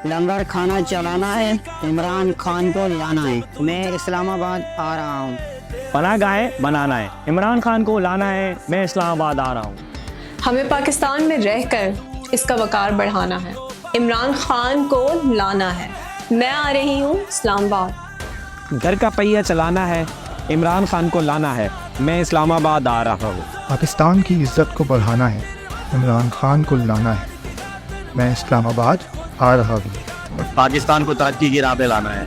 لنگر کھانا چلانا ہے، عمران خان کو لانا ہے، میں اسلام آباد آ رہا ہوں۔ پناہ گاہیں بنانا ہے، عمران خان کو لانا ہے، میں اسلام آباد آ رہا ہوں۔ ہمیں پاکستان میں رہ کر اس کا وقار بڑھانا ہے، عمران خان کو لانا ہے، میں آ رہی ہوں اسلام آباد۔ گھر کا پہیہ چلانا ہے، عمران خان کو لانا ہے، میں اسلام آباد آ رہا ہوں۔ پاکستان کی عزت کو بڑھانا ہے، عمران خان کو لانا ہے، میں اسلام آباد آ رہا ہوں۔ پاکستان کو ترقی کی راہ پہ لانا ہے،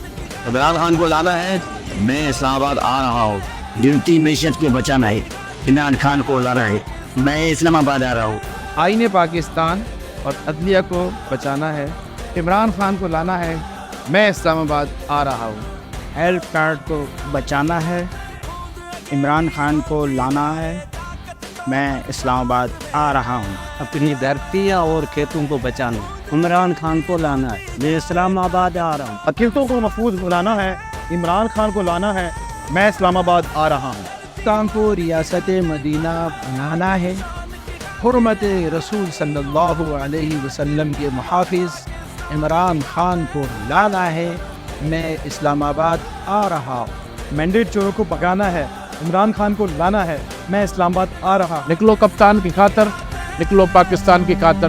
عمران خان کو لانا ہے، میں اسلام آباد آ رہا ہوں۔ ڈیوٹی معیشت کو بچانا ہے، عمران خان کو لانا ہے، میں اسلام آباد آ رہا ہوں۔ آئین پاکستان اور عدلیہ کو بچانا ہے، عمران خان کو لانا ہے، میں اسلام آباد آ رہا ہوں۔ ہیلتھ کارڈ کو بچانا ہے، عمران خان کو لانا ہے، میں اسلام آباد آ رہا ہوں۔ اپنی دھرتیاں اور کھیتوں کو بچانا، عمران خان کو لانا ہے، میں اسلام آباد آ رہا ہوں۔ عقیدتوں کو محفوظ بنانا ہے، عمران خان کو لانا ہے، میں اسلام آباد آ رہا ہوں۔ پاکستان کو ریاست مدینہ بنانا ہے، حرمت رسول صلی اللہ علیہ وسلم کے محافظ عمران خان کو لانا ہے، میں اسلام آباد آ رہا ہوں۔ مینڈیٹ چوروں کو پکانا ہے، عمران خان کو لانا ہے، میں اسلام آباد آ رہا ہوں۔ نکلو کپتان کی خاطر، نکلو پاکستان کی خاطر۔